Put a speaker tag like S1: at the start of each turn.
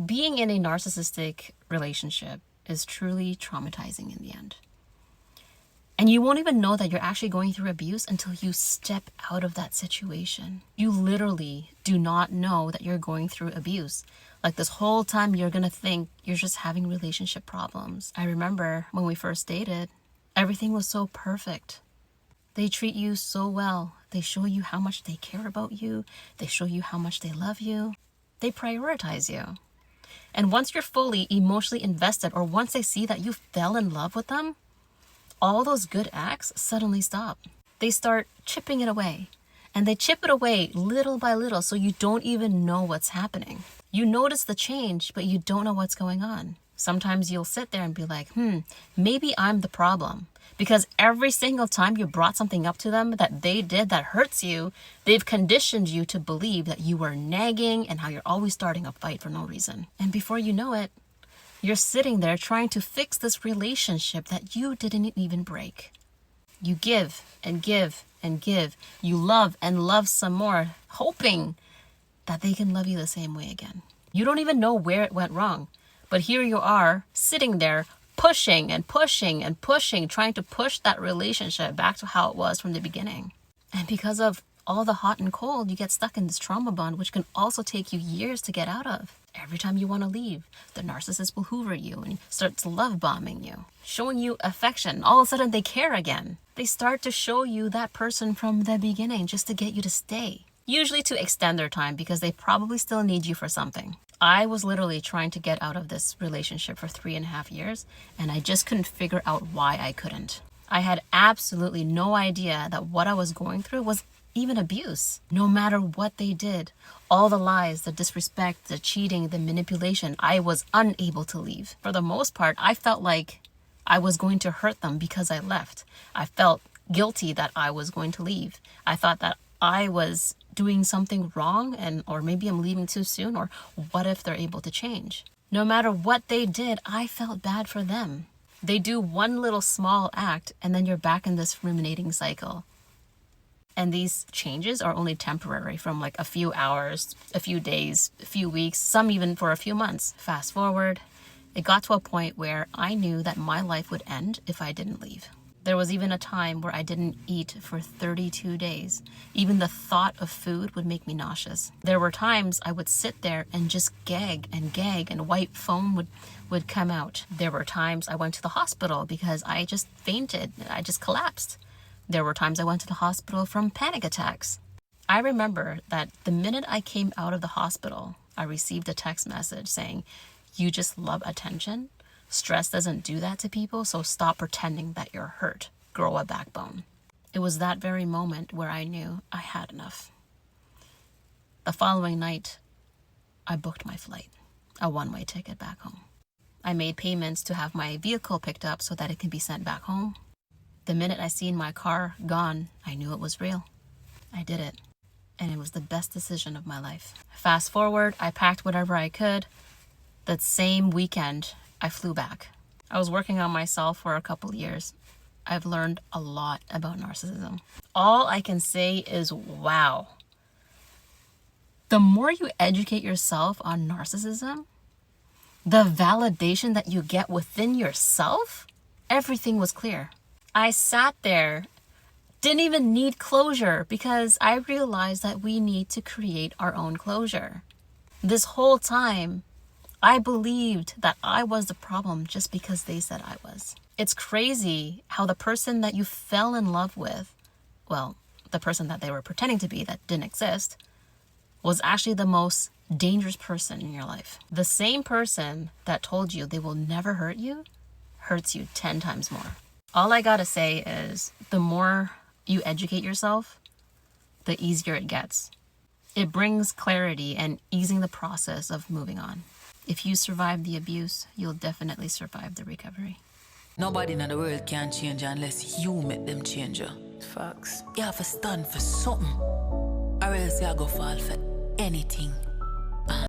S1: Being in a narcissistic relationship is truly traumatizing in the end. And you won't even know that you're actually going through abuse until you step out of that situation. You literally do not know that you're going through abuse. Like this whole time you're gonna think you're just having relationship problems. I remember when we first dated, everything was so perfect. They treat you so well. They show you how much they care about you. They show you how much they love you. They prioritize you. And once you're fully emotionally invested, or once they see that you fell in love with them, all those good acts suddenly stop. They start chipping it away. And they chip it away little by little, so you don't even know what's happening. You notice the change, but you don't know what's going on. Sometimes you'll sit there and be like, maybe I'm the problem. Because every single time you brought something up to them that they did that hurts you, they've conditioned you to believe that you were nagging and how you're always starting a fight for no reason. And before you know it, you're sitting there trying to fix this relationship that you didn't even break. You give and give and give. You love and love some more, hoping that they can love you the same way again. You don't even know where it went wrong. But here you are, sitting there, pushing and pushing and pushing, trying to push that relationship back to how it was from the beginning. And because of all the hot and cold, you get stuck in this trauma bond, which can also take you years to get out of. Every time you want to leave, the narcissist will hoover you and starts love bombing you, showing you affection. All of a sudden, they care again. They start to show you that person from the beginning just to get you to stay. Usually to extend their time because they probably still need you for something. I was literally trying to get out of this relationship for 3.5 years, and I just couldn't figure out why I couldn't. I had absolutely no idea that what I was going through was even abuse. No matter what they did, all the lies, the disrespect, the cheating, the manipulation, I was unable to leave. For the most part, I felt like I was going to hurt them because I left. I felt guilty that I was going to leave. I thought that I was doing something wrong, or maybe I'm leaving too soon, or what if they're able to change? No matter what they did, I felt bad for them. They do one little small act and then you're back in this ruminating cycle. And these changes are only temporary, from like a few hours, a few days, a few weeks, some even for a few months. Fast forward, it got to a point where I knew that my life would end if I didn't leave. There was even a time where I didn't eat for 32 days. Even the thought of food would make me nauseous. There were times I would sit there and just gag and white foam would come out. There were times I went to the hospital because I just fainted. I just collapsed. There were times I went to the hospital from panic attacks. I remember that the minute I came out of the hospital, I received a text message saying, "You just love attention. Stress doesn't do that to people, so stop pretending that you're hurt. Grow a backbone." It was that very moment where I knew I had enough. The following night, I booked my flight, a one-way ticket back home. I made payments to have my vehicle picked up so that it can be sent back home. The minute I seen my car gone, I knew it was real. I did it, and it was the best decision of my life. Fast forward, I packed whatever I could. That same weekend, I flew back. I was working on myself for a couple years. I've learned a lot about narcissism. All I can say is, wow. The more you educate yourself on narcissism, the validation that you get within yourself, everything was clear. I sat there, didn't even need closure because I realized that we need to create our own closure. This whole time, I believed that I was the problem just because they said I was. It's crazy how the person that you fell in love with, well, the person that they were pretending to be that didn't exist, was actually the most dangerous person in your life. The same person that told you they will never hurt you, hurts you 10 times more. All I gotta say is, the more you educate yourself, the easier it gets. It brings clarity and easing the process of moving on. If you survive the abuse, you'll definitely survive the recovery.
S2: Nobody in the world can change unless you make them change you. Facts. You have to stand for something, or else you go fall for anything.